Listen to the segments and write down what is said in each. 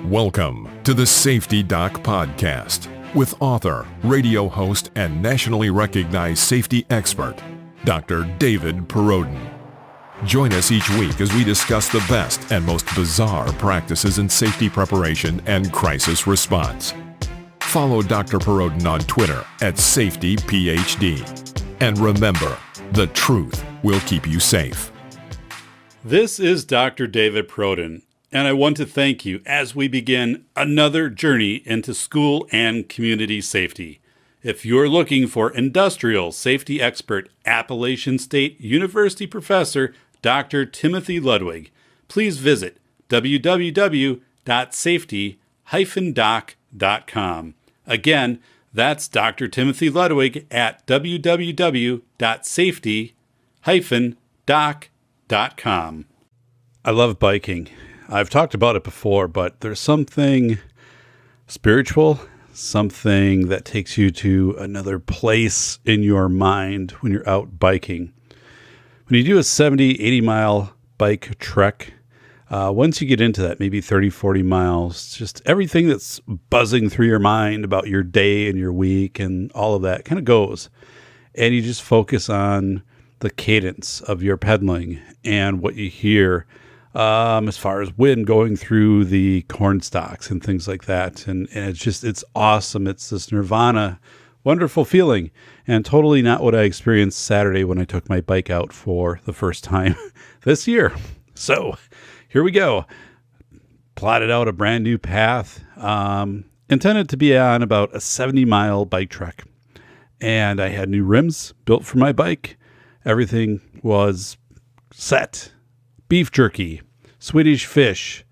Welcome to the Safety Doc Podcast with author, radio host, and nationally recognized safety expert, Dr. David Perrodin. Join us each week as we discuss the best and most bizarre practices in safety preparation and crisis response. Follow Dr. Perrodin on Twitter at SafetyPhD. And remember, the truth will keep you safe. This is Dr. David Perrodin, and I want to thank you as we begin another journey into school and community safety. If you're looking for industrial safety expert, Appalachian State University professor Dr. Timothy Ludwig, please visit www.safety-doc.com. Again, that's Dr. Timothy Ludwig at www.safety-doc.com. I love biking. I've talked about it before, but there's something spiritual, something that takes you to another place in your mind when you're out biking. When you do a 70, 80 mile bike trek, once you get into that, maybe 30, 40 miles, just everything that's buzzing through your mind about your day and your week and all of that kind of goes. And you just focus on the cadence of your pedaling and what you hear as far as wind going through the corn stalks and things like that. And it's awesome. It's this nirvana, wonderful feeling, and totally not what I experienced Saturday when I took my bike out for the first time this year. So here we go. Plotted out a brand new path, intended to be on about a 70-mile bike trek. And I had new rims built for my bike. Everything was set. Beef jerky, Swedish fish,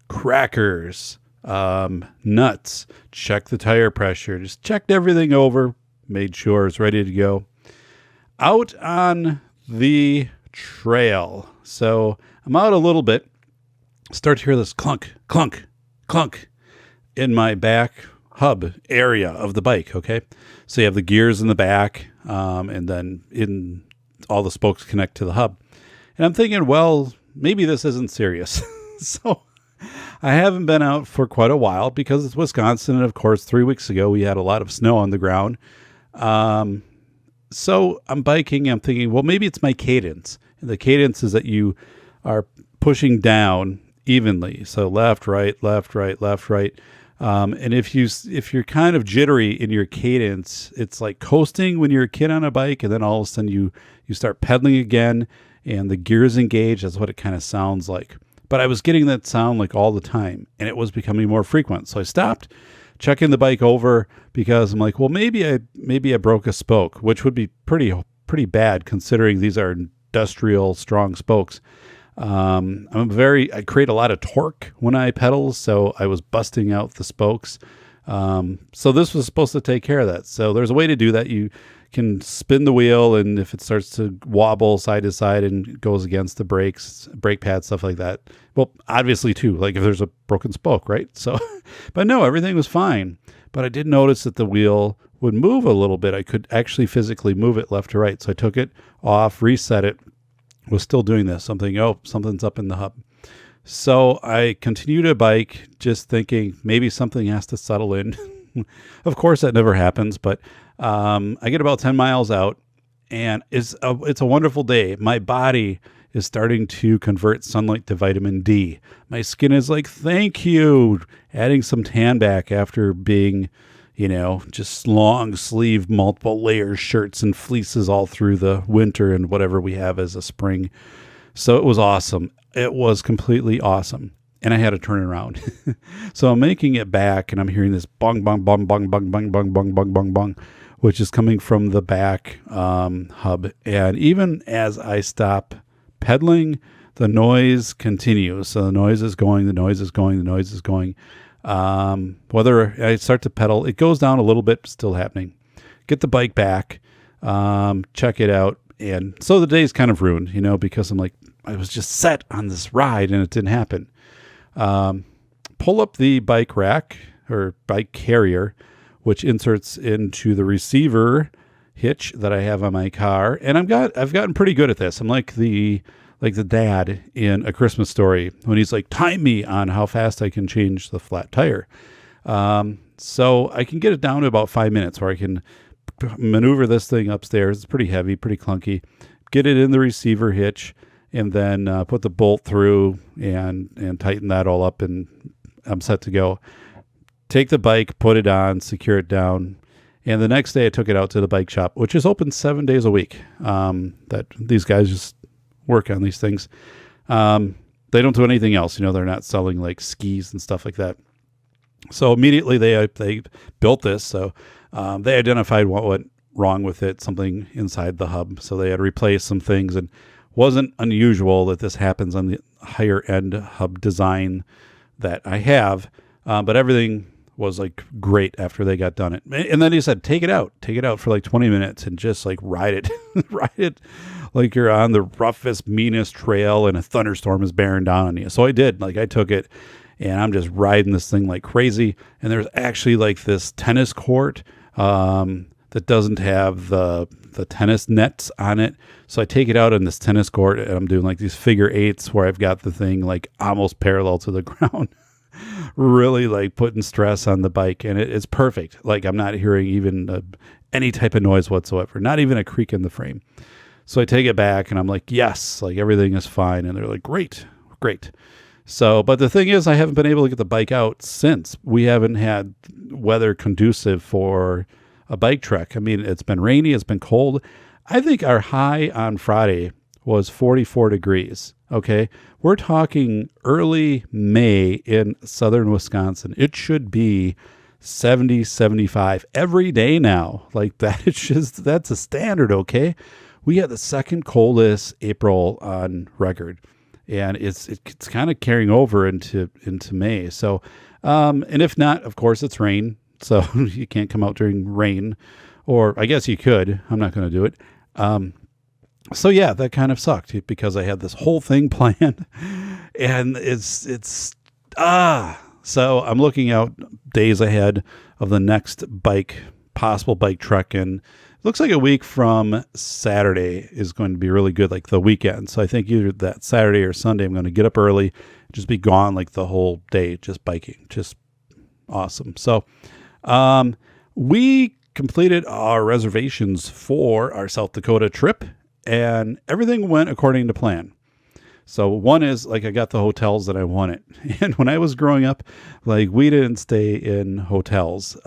crackers, nuts, checked the tire pressure, just checked everything over, made sure it's ready to go. Out on the trail. So I'm out a little bit, start to hear this clunk, clunk, clunk in my back hub area of the bike, okay? So you have the gears in the back, and then in all the spokes connect to the hub. And I'm thinking, well, maybe this isn't serious. So I haven't been out for quite a while because it's Wisconsin. And of course, 3 weeks ago, we had a lot of snow on the ground. So I'm biking. I'm thinking, well, maybe it's my cadence. And the cadence is that you are pushing down evenly. So left, right, left, right, left, right. And if you're kind of jittery in your cadence, it's like coasting when you're a kid on a bike. And then all of a sudden you start pedaling again. And the gears engage. That's what it kind of sounds like. But I was getting that sound like all the time, and it was becoming more frequent. So I stopped checking the bike over because I'm like, well, maybe I broke a spoke, which would be pretty bad considering these are industrial strong spokes. I create a lot of torque when I pedal, so I was busting out the spokes. So this was supposed to take care of that. So there's a way to do that. You can spin the wheel, and if it starts to wobble side to side and goes against the brakes, brake pads, stuff like that. Well, obviously too, like if there's a broken spoke, right? So, but no, everything was fine. But I did notice that the wheel would move a little bit. I could actually physically move it left to right. So I took it off, reset it, was still doing this. Something's up in the hub. So I continue to bike, just thinking maybe something has to settle in. Of course, that never happens, but I get about 10 miles out, and it's a wonderful day. My body is starting to convert sunlight to vitamin D. My skin is like, thank you, adding some tan back after being, just long sleeve, multiple layer shirts and fleeces all through the winter and whatever we have as a spring. So it was awesome. It was completely awesome. And I had to turn around. So I'm making it back, and I'm hearing this bong, bong, bong, bong, bong, bong, bong, bong, bong, bong, bong, which is coming from the back hub. And even as I stop pedaling, the noise continues. So the noise is going, the noise is going, the noise is going. Whether I start to pedal, it goes down a little bit, still happening. Get the bike back, check it out. And so the day's kind of ruined, because I'm like, I was just set on this ride and it didn't happen. Pull up the bike rack or bike carrier, which inserts into the receiver hitch that I have on my car. And I've gotten pretty good at this. I'm like the like the dad in A Christmas Story when he's like, time me on how fast I can change the flat tire. So I can get it down to about 5 minutes where I can maneuver this thing upstairs. It's pretty heavy, pretty clunky. Get it in the receiver hitch, and then put the bolt through and tighten that all up, and I'm set to go. Take the bike, put it on, secure it down. And the next day I took it out to the bike shop, which is open 7 days a week. That these guys just work on these things. They don't do anything else. They're not selling like skis and stuff like that. So immediately they built this. So they identified what went wrong with it, something inside the hub. So they had to replace some things, and wasn't unusual that this happens on the higher end hub design that I have. But everything was like great after they got done it. And then he said, take it out for like 20 minutes and just like ride it, ride it like you're on the roughest, meanest trail and a thunderstorm is bearing down on you. So I did. Like I took it and I'm just riding this thing like crazy. And there's actually like this tennis court that doesn't have the tennis nets on it. So I take it out on this tennis court and I'm doing like these figure eights where I've got the thing like almost parallel to the ground. Really like putting stress on the bike, and it's perfect. Like I'm not hearing even any type of noise whatsoever, not even a creak in the frame. So I take it back and I'm like, yes, like everything is fine. And they're like, great. So, but the thing is, I haven't been able to get the bike out since. We haven't had weather conducive for a bike trek. I mean, it's been rainy, it's been cold. I think our high on Friday was 44 degrees. Okay. We're talking early May in southern Wisconsin. It should be 70, 75 every day now. Like that, that's a standard. Okay. We had the second coldest April on record, and it's kind of carrying over into May. So, and if not, of course it's rain. So you can't come out during rain, or I guess you could. I'm not going to do it. So yeah, that kind of sucked because I had this whole thing planned, and so I'm looking out days ahead of the next possible bike trek, and it looks like a week from Saturday is going to be really good, like the weekend. So I think either that Saturday or Sunday, I'm going to get up early, just be gone like the whole day, just biking, just awesome. So, we completed our reservations for our South Dakota trip, and everything went according to plan. So one is like I got the hotels that I wanted. And when I was growing up, like we didn't stay in hotels.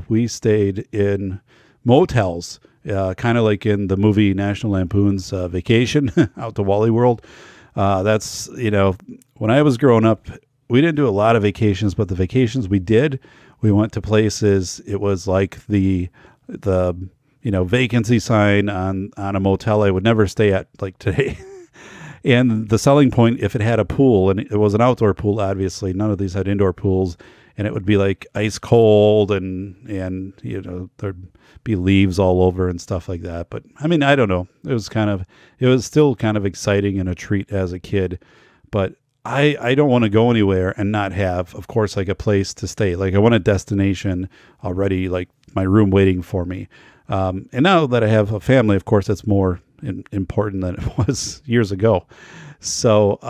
We stayed in motels, kind of like in the movie National Lampoon's Vacation out to Wally World. That's, when I was growing up, we didn't do a lot of vacations, but the vacations we did, we went to places. It was like the vacancy sign on a motel I would never stay at like today. And the selling point, if it had a pool, and it was an outdoor pool, obviously, none of these had indoor pools, and it would be like ice cold and there'd be leaves all over and stuff like that. But I mean, I don't know. It was still kind of exciting and a treat as a kid, but I don't want to go anywhere and not have, of course, like a place to stay. Like I want a destination already, like my room waiting for me. And now that I have a family, of course, it's more important than it was years ago. So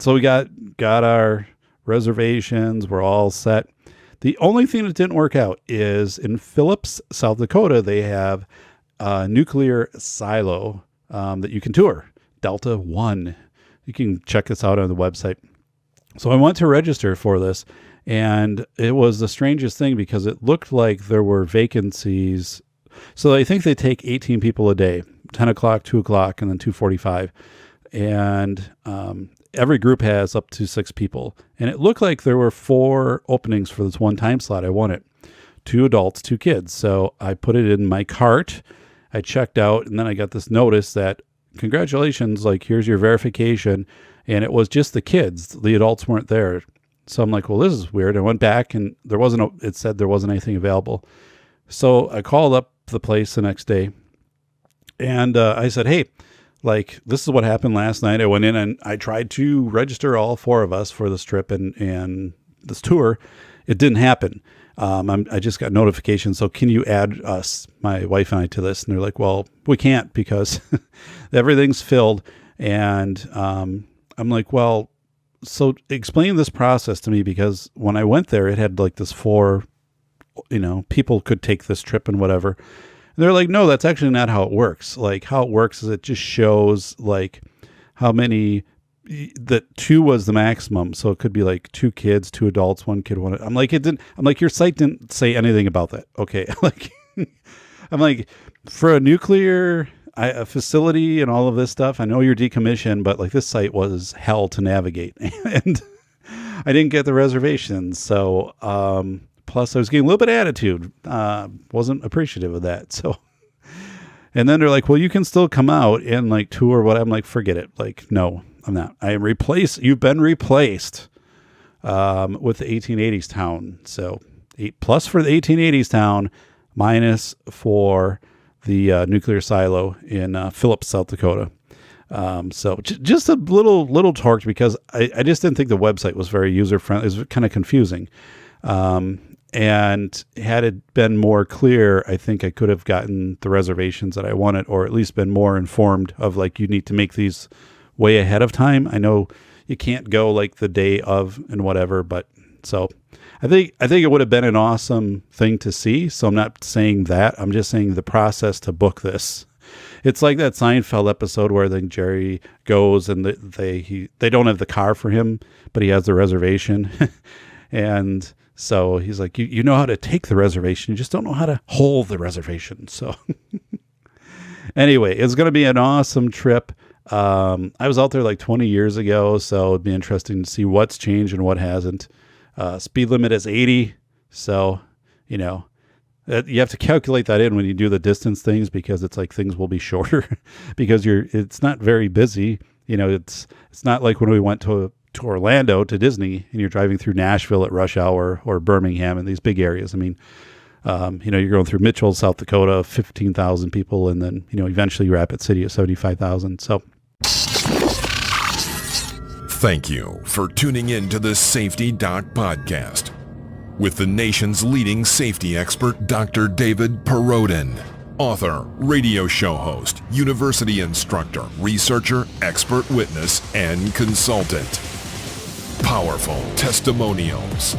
we got our reservations. We're all set. The only thing that didn't work out is in Phillips, South Dakota, they have a nuclear silo that you can tour, Delta 1. You can check this out on the website. So I went to register for this, and it was the strangest thing because it looked like there were vacancies. So I think they take 18 people a day, 10 o'clock, 2 o'clock, and then 2:45. And every group has up to 6 people. And it looked like there were 4 openings for this one time slot. I wanted 2 adults, 2 kids. So I put it in my cart. I checked out, and then I got this notice that, congratulations, like here's your verification. And it was just the kids. The adults weren't there. So I'm like, well, this is weird. I went back, and it said there wasn't anything available. So I called up the place the next day, and I said, hey, like this is what happened last night. I went in and I tried to register all 4 of us for this trip and this tour. It didn't happen. I just got notification. So can you add us, my wife and I, to this? And they're like, well, we can't because everything's filled. And I'm like, well, so explain this process to me, because when I went there, it had like this 4, people could take this trip and whatever. And they're like, no, that's actually not how it works. Like, how it works is it just shows like how many, that 2 was the maximum. So it could be like 2 kids, 2 adults, 1 kid, 1. I'm like, your site didn't say anything about that. Okay. Like, I'm like, for a nuclear a facility and all of this stuff, I know you're decommissioned, but like this site was hell to navigate, and I didn't get the reservations. So, plus I was getting a little bit of attitude, wasn't appreciative of that. So, and then they're like, well, you can still come out and like tour what. I'm like, forget it. Like, no, I'm not. I am replaced. You've been replaced, with the 1880s town. So 8+ for the 1880s town, minus for the nuclear silo in Phillips, South Dakota. So just a little torqued, because I just didn't think the website was very user friendly. It was kind of confusing. And had it been more clear, I think I could have gotten the reservations that I wanted, or at least been more informed of like, you need to make these way ahead of time. I know you can't go like the day of and whatever, but so I think it would have been an awesome thing to see. So I'm not saying that. I'm just saying the process to book this. It's like that Seinfeld episode where then Jerry goes and they don't have the car for him, but he has the reservation. And so he's like, you know how to take the reservation. You just don't know how to hold the reservation. So anyway, it's going to be an awesome trip. I was out there like 20 years ago, so it'd be interesting to see what's changed and what hasn't. Speed limit is 80. So, you have to calculate that in when you do the distance things, because it's like things will be shorter because it's not very busy. It's not like when we went to Orlando, to Disney, and you're driving through Nashville at rush hour, or Birmingham, and these big areas. I mean, you're going through Mitchell, South Dakota, 15,000 people. And then, eventually Rapid City at 75,000. So. Thank you for tuning in to the Safety Doc Podcast with the nation's leading safety expert, Dr. David Perrodin, author, radio show host, university instructor, researcher, expert witness, and consultant. Powerful testimonials.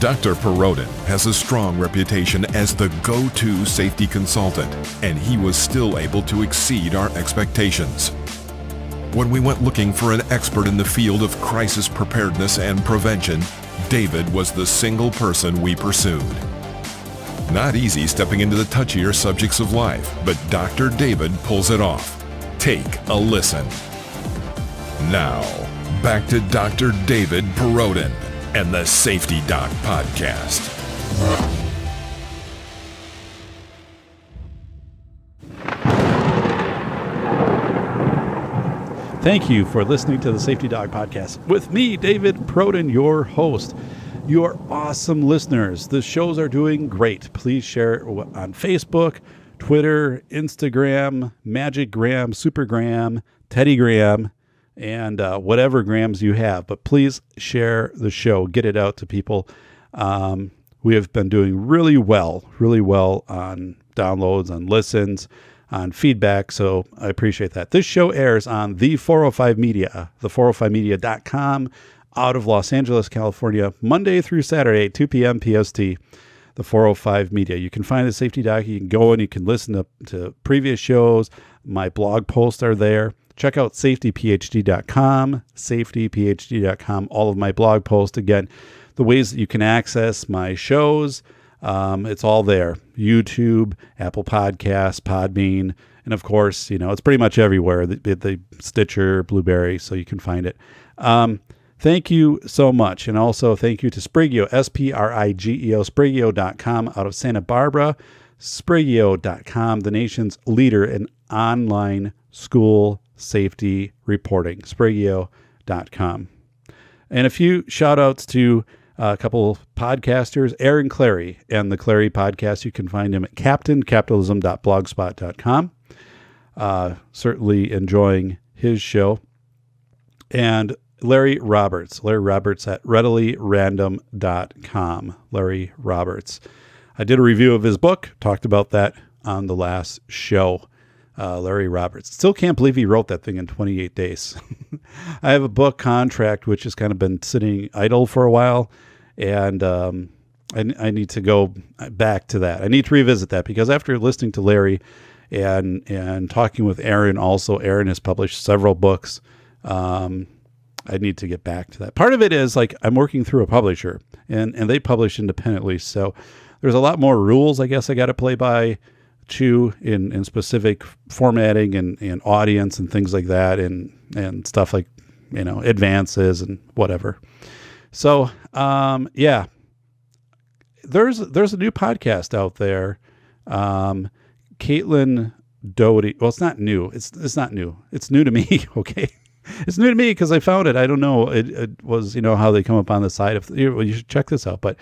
Dr. Perrodin has a strong reputation as the go-to safety consultant, and he was still able to exceed our expectations. When we went looking for an expert in the field of crisis preparedness and prevention, David was the single person we pursued. Not easy stepping into the touchier subjects of life, but Dr. David pulls it off. Take a listen. Now, back to Dr. David Perrodin and the Safety Doc Podcast. Thank you for listening to the Safety Doc Podcast with me, David Perrodin, your host. You're awesome listeners. The shows are doing great. Please share it on Facebook, Twitter, Instagram, Magicgram, Supergram, Teddygram, and whatever grams you have. But please share the show. Get it out to people. We have been doing really well on downloads, on listens, on feedback. So I appreciate that. This show airs on the 405 Media, the405media.com, out of Los Angeles, California, Monday through Saturday, 2 p.m. PST, the 405 Media. You can find the Safety Doc. You can go and you can listen to previous shows. My blog posts are there. Check out safetyphd.com, safetyphd.com, all of my blog posts. Again, the ways that you can access my shows, it's all there. YouTube, Apple Podcasts, Podbean, and of course, it's pretty much everywhere. The Stitcher, Blueberry, so you can find it. Thank you so much. And also thank you to Sprigeo, Sprigeo, Sprigeo.com out of Santa Barbara, Sprigeo.com, the nation's leader in online school safety reporting, Sprigeo.com. And a few shout outs to a couple of podcasters, Aaron Clary and the Clary podcast. You can find him at captaincapitalism.blogspot.com. Certainly enjoying his show. And Larry Roberts at readilyrandom.com. Larry Roberts. I did a review of his book, talked about that on the last show. Larry Roberts. Still can't believe he wrote that thing in 28 days. I have a book contract, which has kind of been sitting idle for a while. And I need to go back to that. I need to revisit that because after listening to Larry and talking with Aaron, also Aaron has published several books. I need to get back to that. Part of it is like I'm working through a publisher and they publish independently. So there's a lot more rules, I guess, I got to play by too in specific formatting and audience and things like that and stuff like, advances and whatever. So, yeah, there's a new podcast out there. Caitlin Doty. Well, it's not new. It's not new. It's new to me. Okay. It's new to me because I found it. I don't know. It was, how they come up on the side of, you should check this out, but,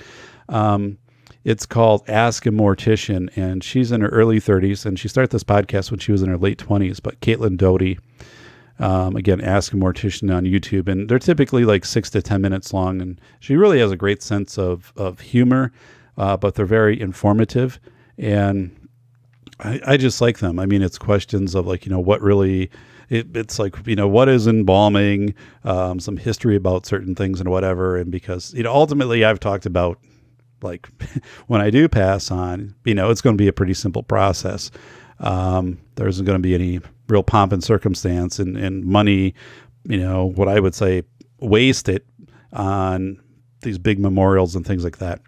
it's called Ask a Mortician, and she's in her early 30s, and she started this podcast when she was in her late 20s, but Caitlin Doty, again, Ask a Mortician on YouTube, and they're typically like 6 to 10 minutes long, and she really has a great sense of humor, but they're very informative, and I just like them. I mean, it's questions of like, what really... It's like, what is embalming, some history about certain things and whatever. And because, ultimately I've talked about like when I do pass on, it's going to be a pretty simple process. There isn't going to be any real pomp and circumstance and money, what I would say, waste it on these big memorials and things like that.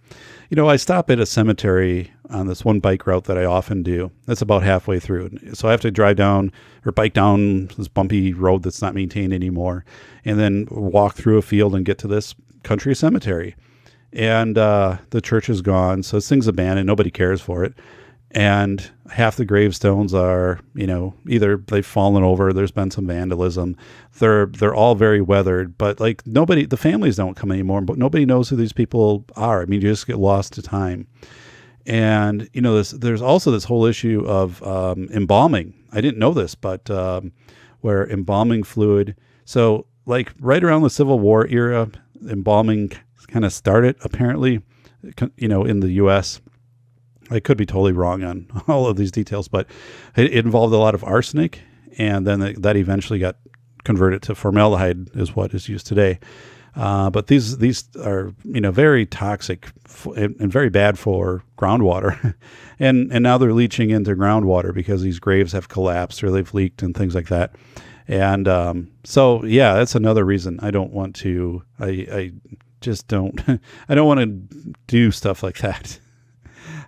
I stop at a cemetery on this one bike route that I often do. That's about halfway through. So I have to drive down or bike down this bumpy road that's not maintained anymore and then walk through a field and get to this country cemetery. And the church is gone. So this thing's abandoned. Nobody cares for it. And half the gravestones are, either they've fallen over, there's been some vandalism. They're all very weathered, but like the families don't come anymore, but nobody knows who these people are. I mean, you just get lost to time. And, there's also this whole issue of embalming. I didn't know this, but where embalming fluid. So like right around the Civil War era, embalming kind of started apparently, in the U.S. I could be totally wrong on all of these details, but it involved a lot of arsenic, and then that eventually got converted to formaldehyde, is what is used today. But these are very toxic and very bad for groundwater, and now they're leaching into groundwater because these graves have collapsed or they've leaked and things like that. And so yeah, that's another reason I don't want to. I just don't. I don't want to do stuff like that.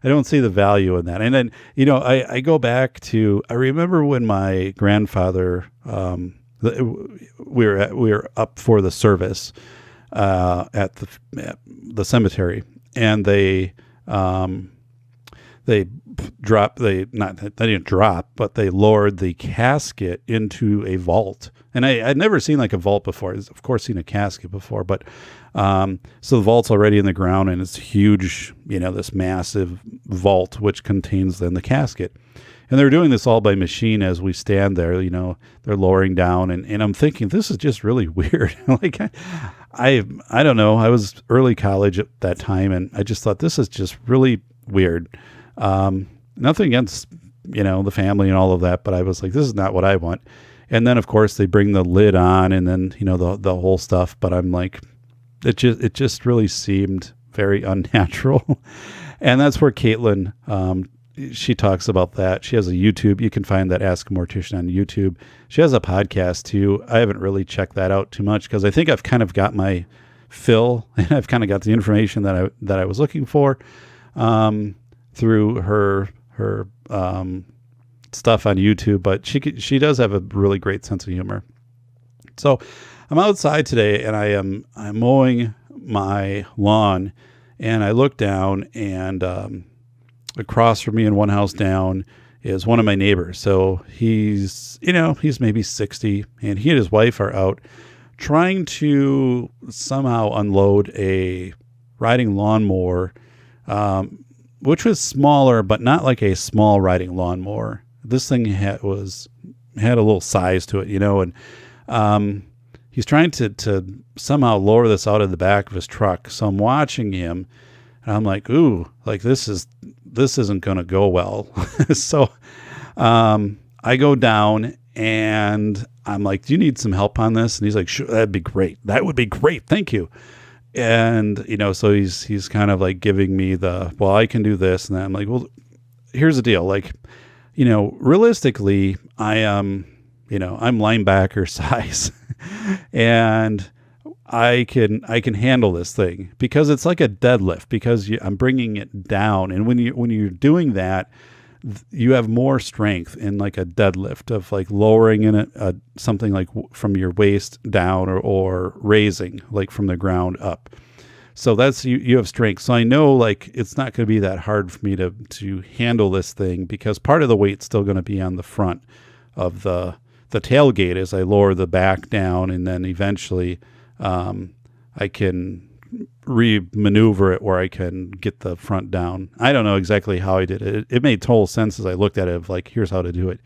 I don't see the value in that. And then, I go back to, I remember when my grandfather, we were up for the service at the cemetery, and they didn't drop, but they lowered the casket into a vault. And I'd never seen like a vault before. I've of course seen a casket before, but so the vault's already in the ground, and it's huge, this massive vault, which contains then the casket. And they're doing this all by machine as we stand there, they're lowering down. And I'm thinking, this is just really weird. Like, I don't know. I was early college at that time, and I just thought this is just really weird. Nothing against, the family and all of that, but I was like, this is not what I want. And then of course they bring the lid on, and then, the whole stuff, but I'm like, it just really seemed very unnatural. And that's where Caitlin, she talks about that. She has a YouTube. You can find that Ask a Mortician on YouTube. She has a podcast too. I haven't really checked that out too much because I think I've kind of got my fill, and I've kind of got the information that I was looking for through her stuff on YouTube. But she does have a really great sense of humor. So I'm outside today, and I'm mowing my lawn, and I look down, and across from me and one house down is one of my neighbors. So he's maybe 60, and he and his wife are out trying to somehow unload a riding lawnmower, which was smaller, but not like a small riding lawnmower. This thing had a little size to it, and he's trying to somehow lower this out of the back of his truck. So I'm watching him, and I'm like, ooh, like this isn't going to go well. So I go down and I'm like, do you need some help on this? And he's like, sure, that'd be great. That would be great. Thank you. And, so he's kind of like giving me well, I can do this. And then I'm like, well, here's the deal. Like, realistically, I am, I'm linebacker size and I can handle this thing because it's like a deadlift because I'm bringing it down. And when you're doing that, you have more strength in like a deadlift of like lowering in it, something like from your waist down or raising like from the ground up. So that's, you have strength. So I know like it's not going to be that hard for me to handle this thing because part of the weight's still going to be on the front of the tailgate as I lower the back down, and then eventually I can maneuver it where I can get the front down. I don't know exactly how I did it. It made total sense as I looked at it of like, here's how to do it.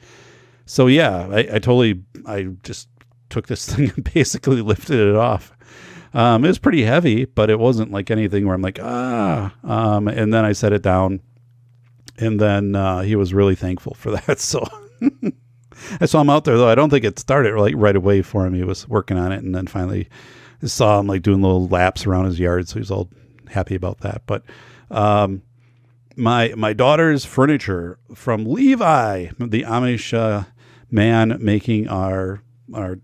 So yeah, I just took this thing and basically lifted it off. It was pretty heavy, but it wasn't like anything where I'm like, and then I set it down, and then he was really thankful for that. So I saw him out there though. I don't think it started like right away for him. He was working on it, and then finally I saw him like doing little laps around his yard. So he was all happy about that. But my daughter's furniture from Levi, the Amish man making our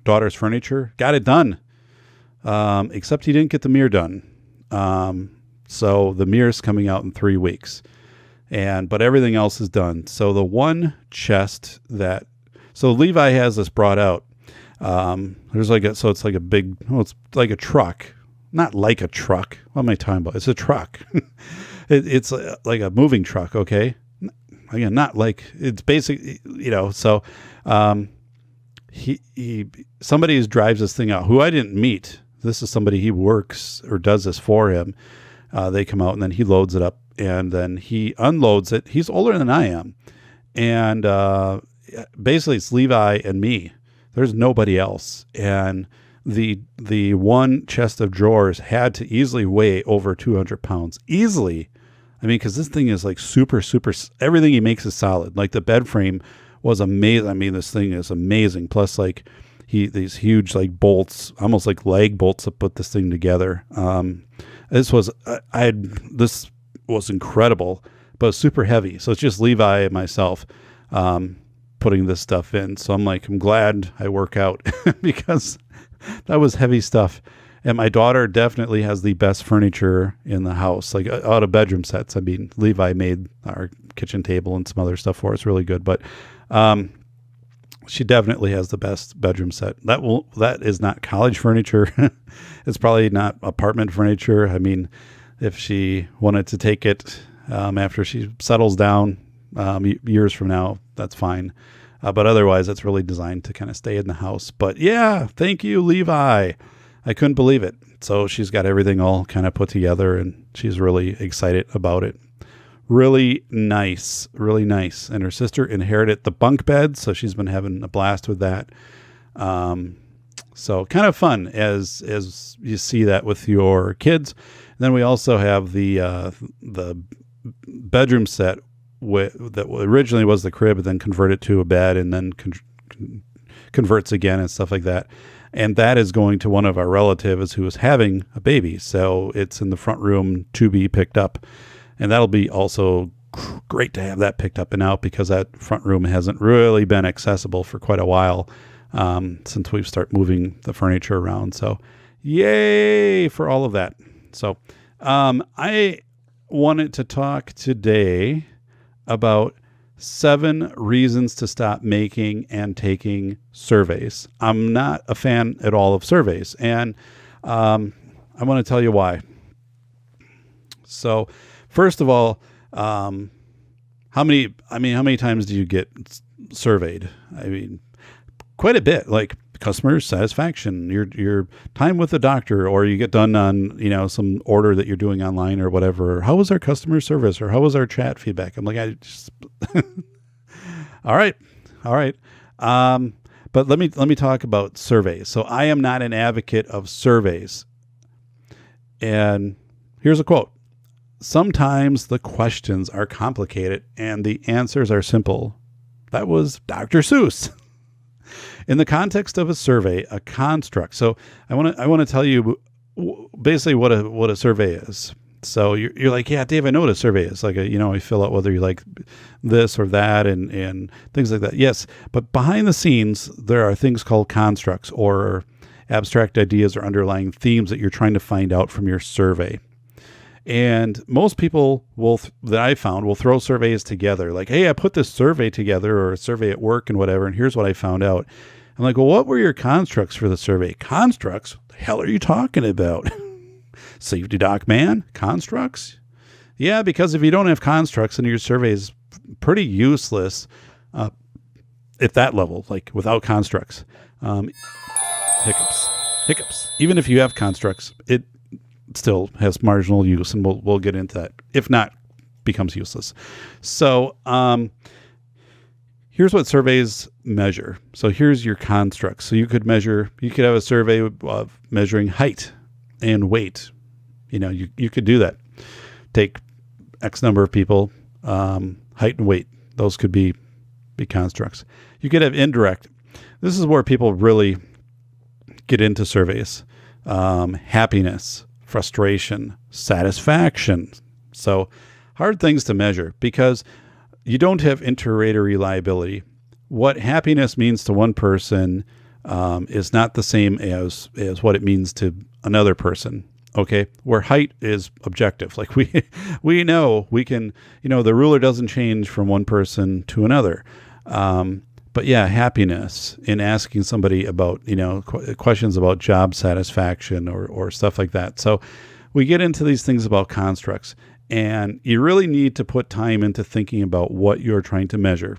daughter's furniture, got it done. Except he didn't get the mirror done. So the mirror's coming out in 3 weeks, but everything else is done. So the one chest so Levi has this brought out. It's like it's like a truck, not like a truck. What am I talking about? It's a truck. It's like a moving truck. Okay. Again, not like it's basically, so, somebody drives this thing out who I didn't meet. This is somebody he works or does this for him. They come out and then he loads it up and then he unloads it. He's older than I am. And, basically it's Levi and me. There's nobody else. And the one chest of drawers had to easily weigh over 200 pounds. Easily. I mean, because this thing is like super, super, everything he makes is solid. Like the bed frame was amazing. I mean, this thing is amazing. Plus, like these huge like bolts, almost like leg bolts to put this thing together. This was incredible, but super heavy. So it's just Levi and myself putting this stuff in. So I'm glad I work out because that was heavy stuff. And my daughter definitely has the best furniture in the house, like out of bedroom sets. I mean, Levi made our kitchen table and some other stuff for us, really good. But she definitely has the best bedroom set. That is not college furniture. It's probably not apartment furniture. I mean, if she wanted to take it after she settles down years from now, that's fine. But otherwise, it's really designed to kind of stay in the house. But yeah, thank you, Levi. I couldn't believe it. So she's got everything all kind of put together, and she's really excited about it. Really nice, really nice. And her sister inherited the bunk bed, so she's been having a blast with that. So kind of fun as you see that with your kids. And then we also have the bedroom set that originally was the crib, and then converted to a bed, and then converts again and stuff like that. And that is going to one of our relatives who is having a baby. So it's in the front room to be picked up. And that'll be also great to have that picked up and out because that front room hasn't really been accessible for quite a while since we've started moving the furniture around. So yay for all of that. So I wanted to talk today about 7 reasons to stop making and taking surveys. I'm not a fan at all of surveys, and I want to tell you why. So, first of all, how many times do you get surveyed? I mean, quite a bit. Like customer satisfaction, your time with the doctor, or you get done on, some order that you're doing online or whatever. How was our customer service, or how was our chat feedback? I'm like, all right. But let me talk about surveys. So I am not an advocate of surveys. And here's a quote. Sometimes the questions are complicated and the answers are simple. That was Dr. Seuss. In the context of a survey, a construct. So I want to tell you basically what a survey is. So you're like, yeah, Dave, I know what a survey is. Like, I fill out whether you like this or that and things like that. Yes, but behind the scenes, there are things called constructs or abstract ideas or underlying themes that you're trying to find out from your survey. And most people that I found will throw surveys together. Like, hey, I put this survey together or a survey at work and whatever, and here's what I found out. I'm like, well, what were your constructs for the survey? Constructs? What the hell are you talking about? Safety doc man? Constructs? Yeah, because if you don't have constructs, then your survey is pretty useless at that level, like without constructs. Hiccups. Even if you have constructs, it still has marginal use, and we'll get into that. If not, becomes useless. So here's what surveys measure. So here's your constructs. So you could have a survey of measuring height and weight. You could do that. Take X number of people, height and weight. Those could be constructs. You could have indirect. This is where people really get into surveys. Happiness, frustration, satisfaction. So hard things to measure because you don't have inter-rater reliability. What happiness means to one person is not the same as what it means to another person. Okay, where height is objective. Like we know we can, the ruler doesn't change from one person to another. But yeah, happiness in asking somebody about, questions about job satisfaction or stuff like that. So we get into these things about constructs, and you really need to put time into thinking about what you're trying to measure.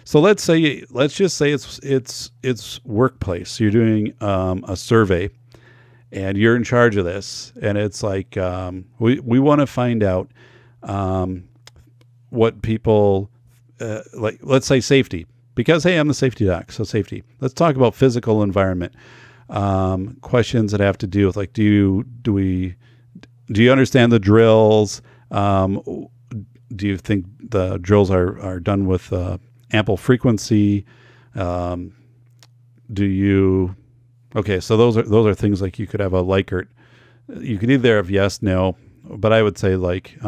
So let's just say it's workplace. You're doing a survey, and you're in charge of this, and it's like we want to find out what people like. Let's say safety. Because, hey, I'm the safety doc, so safety. Let's talk about physical environment. Questions that have to do with, like, do you understand the drills? Do you think the drills are done with ample frequency? Okay, so those are things like you could have a Likert. You could either have yes, no, but I would say like,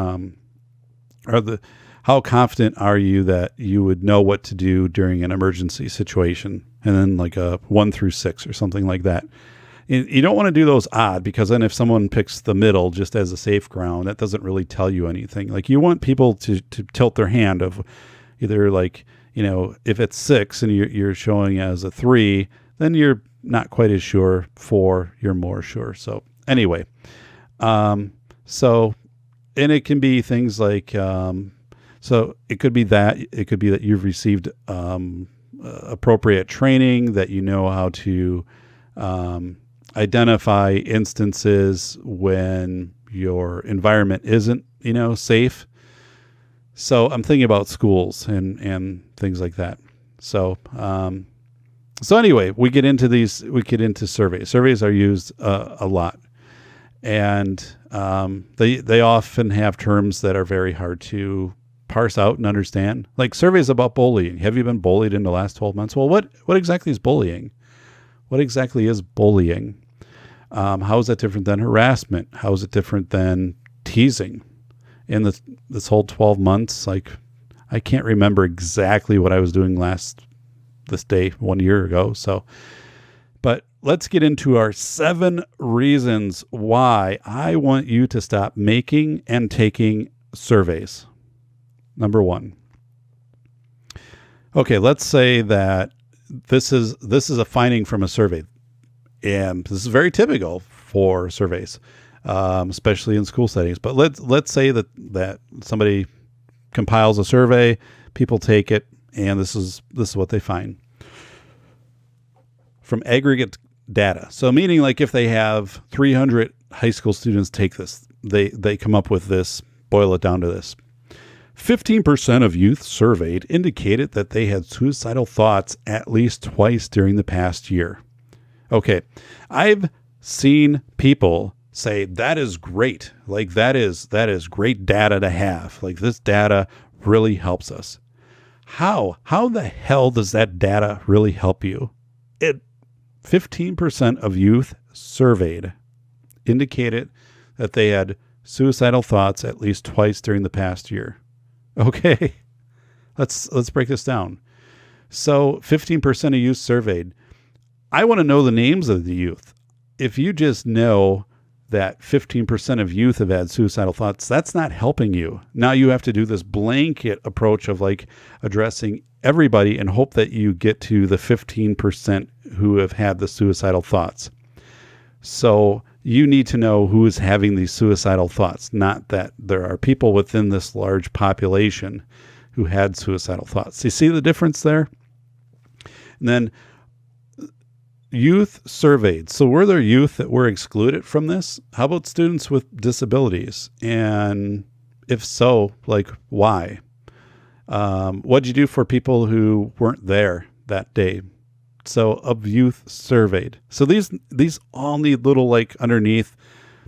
how confident are you that you would know what to do during an emergency situation? And then like a 1 through 6 or something like that. You don't want to do those odd, because then if someone picks the middle just as a safe ground, that doesn't really tell you anything. Like you want people to tilt their hand of either like, if it's 6 and you're showing as a 3, then you're not quite as sure. 4, you're more sure. So anyway, and it can be things like, so it could be that you've received appropriate training, that you know how to identify instances when your environment isn't, safe. So I'm thinking about schools and things like that. So anyway, we get into surveys. Surveys are used a lot, and they often have terms that are very hard to parse out and understand. Like surveys about bullying. Have you been bullied in the last 12 months? Well, what exactly is bullying? What exactly is bullying? How is that different than harassment? How is it different than teasing? In this whole 12 months, like I can't remember exactly what I was doing this day 1 year ago. So, but let's get into our 7 reasons why I want you to stop making and taking surveys. Number 1. Okay, let's say that this is a finding from a survey, and this is very typical for surveys, especially in school settings. But let's say that somebody compiles a survey, people take it, and this is what they find from aggregate data. So meaning, like if they have 300 high school students take this, they come up with this, boil it down to this. 15% of youth surveyed indicated that they had suicidal thoughts at least twice during the past year. Okay, I've seen people say that is great. Like that is great data to have. Like this data really helps us. How the hell does that data really help you? 15% of youth surveyed indicated that they had suicidal thoughts at least twice during the past year. Okay, let's break this down. So 15% of youth surveyed. I want to know the names of the youth. If you just know that 15% of youth have had suicidal thoughts, that's not helping you. Now you have to do this blanket approach of like addressing everybody and hope that you get to the 15% who have had the suicidal thoughts. So you need to know who is having these suicidal thoughts, not that there are people within this large population who had suicidal thoughts. You see the difference there? And then youth surveyed. So were there youth that were excluded from this? How about students with disabilities? And if so, like why? What'd you do for people who weren't there that day? So of youth surveyed. So these all need little like underneath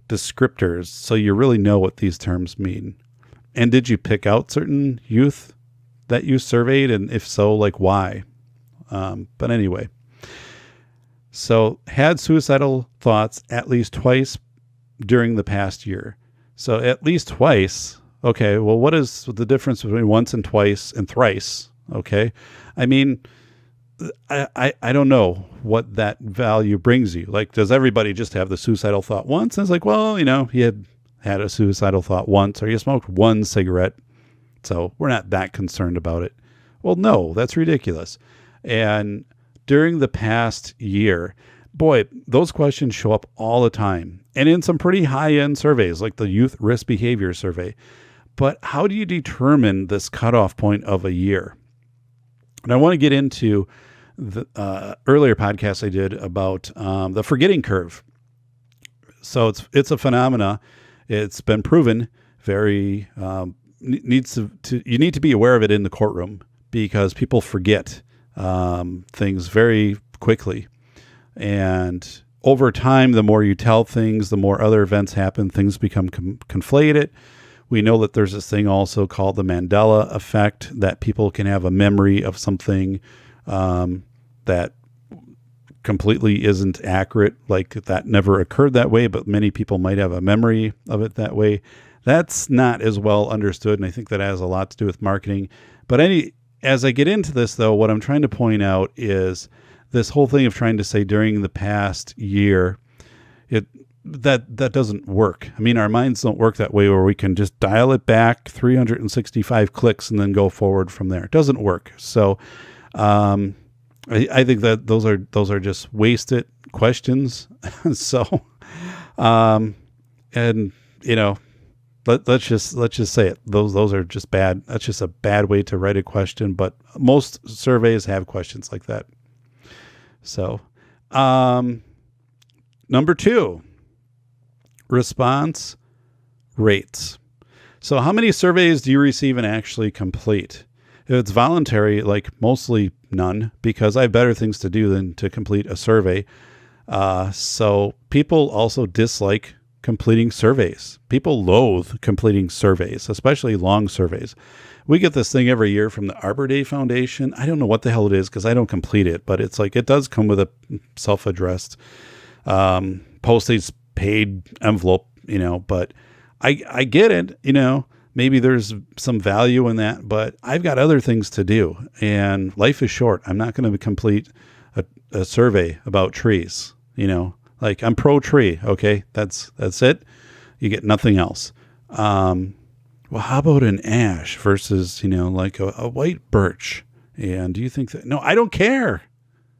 descriptors so you really know what these terms mean. And did you pick out certain youth that you surveyed? And if so, like why? But anyway. So had suicidal thoughts at least twice during the past year. So at least twice. Okay, well, what is the difference between once and twice and thrice? Okay, I mean, I don't know what that value brings you. Like, does everybody just have the suicidal thought once? And it's like, well, he had a suicidal thought once, or you smoked one cigarette, so we're not that concerned about it. Well, no, that's ridiculous. And during the past year, boy, those questions show up all the time. And in some pretty high-end surveys, like the Youth Risk Behavior Survey. But how do you determine this cutoff point of a year? And I want to get into the earlier podcast I did about the forgetting curve. So it's a phenomena. It's been proven very you need to be aware of it in the courtroom because people forget things very quickly. And over time, the more you tell things, the more other events happen, things become conflated. We know that there's this thing also called the Mandela Effect, that people can have a memory of something that completely isn't accurate, like that never occurred that way, but many people might have a memory of it that way. That's not as well understood, and I think that has a lot to do with marketing. But as I get into this, though, what I'm trying to point out is this whole thing of trying to say during the past year, that doesn't work. I mean, our minds don't work that way where we can just dial it back 365 clicks and then go forward from there. It doesn't work. So I think that those are just wasted questions. So and let's just say it. Those are just bad. That's just a bad way to write a question, but most surveys have questions like that. So number 2, response rates. So how many surveys do you receive and actually complete? If it's voluntary, like mostly none, because I have better things to do than to complete a survey. So people also dislike completing surveys. People loathe completing surveys, especially long surveys. We get this thing every year from the Arbor Day Foundation. I don't know what the hell it is because I don't complete it, but it's like it does come with a self-addressed postage paid envelope, but I get it, maybe there's some value in that, but I've got other things to do and life is short. I'm not going to complete a survey about trees, like I'm pro tree. Okay. That's it. You get nothing else. Well, how about an ash versus, like a white birch? And do you think that, no, I don't care.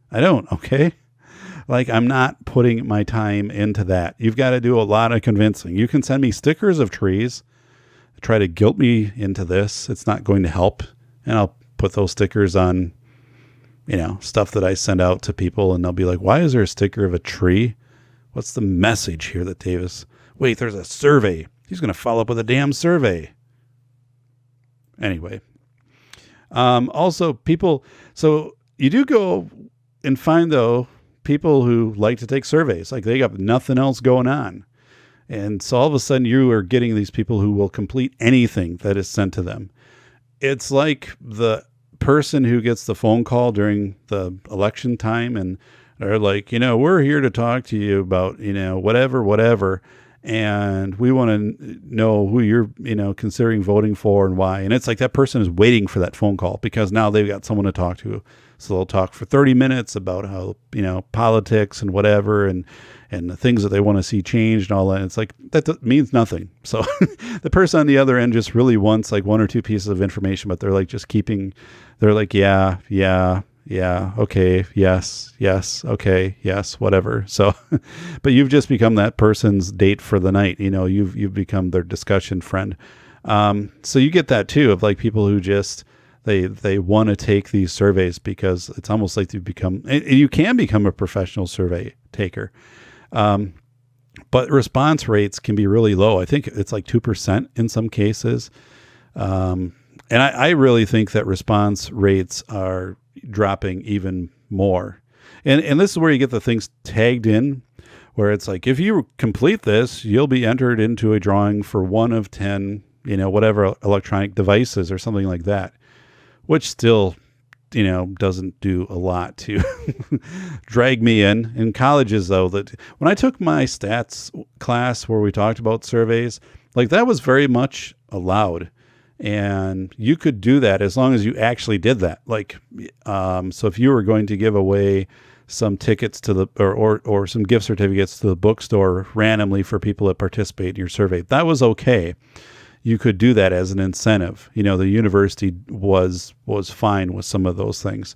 I don't. Okay. Like, I'm not putting my time into that. You've got to do a lot of convincing. You can send me stickers of trees, try to guilt me into this. It's not going to help. And I'll put those stickers on, stuff that I send out to people. And they'll be like, why is there a sticker of a tree? What's the message here that Davis... Wait, there's a survey. He's going to follow up with a damn survey. Anyway. Also, people... So you do go and find, though, people who like to take surveys, like they got nothing else going on. And so all of a sudden you are getting these people who will complete anything that is sent to them. It's like the person who gets the phone call during the election time and they're like, we're here to talk to you about, whatever. And we want to know who you're, considering voting for and why. And it's like that person is waiting for that phone call because now they've got someone to talk to. So they'll talk for 30 minutes about how, politics and whatever and the things that they want to see changed and all that. And it's like, that means nothing. So the person on the other end just really wants like one or two pieces of information, but they're like they're like, yeah, okay, yes, okay, yes, whatever. So, but you've just become that person's date for the night. You've become their discussion friend. So you get that too of like people who just, they want to take these surveys because it's almost like you can become a professional survey taker. But response rates can be really low. I think it's like 2% in some cases. And I really think that response rates are dropping even more. And this is where you get the things tagged in, where it's like, if you complete this, you'll be entered into a drawing for one of 10, whatever electronic devices or something like that, which still, doesn't do a lot to drag me in colleges, though. That when I took my stats class where we talked about surveys, like that was very much allowed. And you could do that as long as you actually did that. Like, so if you were going to give away some tickets to or some gift certificates to the bookstore randomly for people that participate in your survey, that was okay. You could do that as an incentive. The university was fine with some of those things.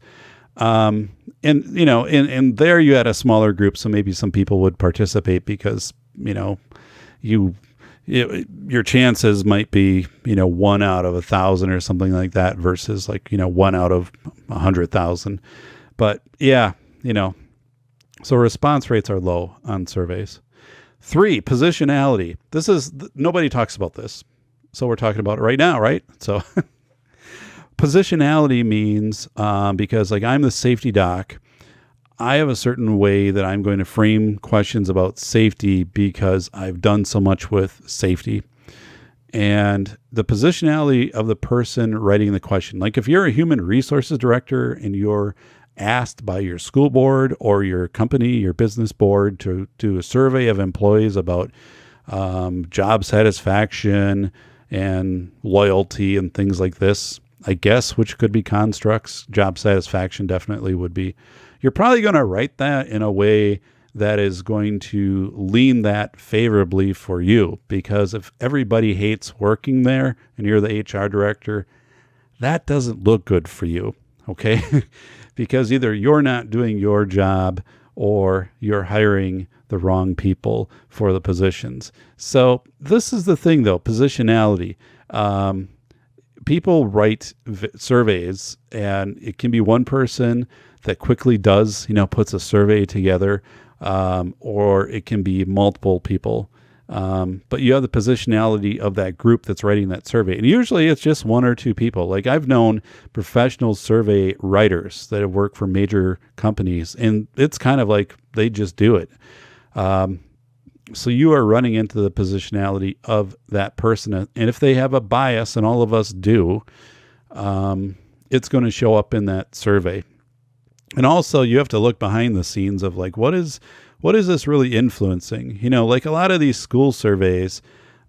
And there you had a smaller group, so maybe some people would participate because, your chances might be, 1 out of 1,000 or something like that versus like, 1 out of 100,000. But yeah, so response rates are low on surveys. 3, positionality. Nobody talks about this. So we're talking about it right now, right? So positionality means, because like I'm the safety doc, I have a certain way that I'm going to frame questions about safety because I've done so much with safety. And the positionality of the person writing the question, like if you're a human resources director and you're asked by your school board or your company, your business board to do a survey of employees about job satisfaction and loyalty and things like this, I guess, which could be constructs, job satisfaction definitely would be. You're probably going to write that in a way that is going to lean that favorably for you, because if everybody hates working there and you're the HR director, that doesn't look good for you, okay? Because either you're not doing your job or you're hiring the wrong people for the positions. So this is the thing, though, positionality. People write surveys, and it can be one person that quickly does, puts a survey together, or it can be multiple people. But you have the positionality of that group that's writing that survey. And usually it's just 1 or 2 people. Like I've known professional survey writers that have worked for major companies, and it's kind of like they just do it. So you are running into the positionality of that person. And if they have a bias, and all of us do, it's going to show up in that survey. And also you have to look behind the scenes of like, what is this really influencing? Like a lot of these school surveys,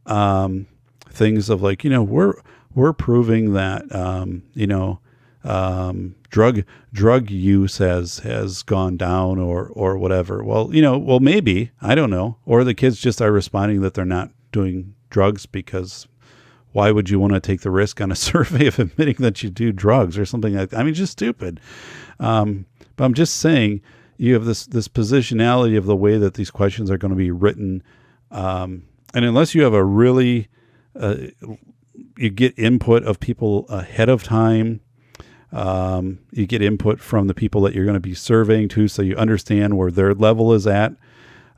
things of like, we're proving that, drug use has gone down or whatever. Well, maybe, I don't know. Or the kids just are responding that they're not doing drugs, because why would you want to take the risk on a survey of admitting that you do drugs or something like that? I mean, just stupid. But I'm just saying, you have this positionality of the way that these questions are going to be written. And unless you have a really, you get input of people ahead of time, you get input from the people that you're going to be surveying to, so you understand where their level is at,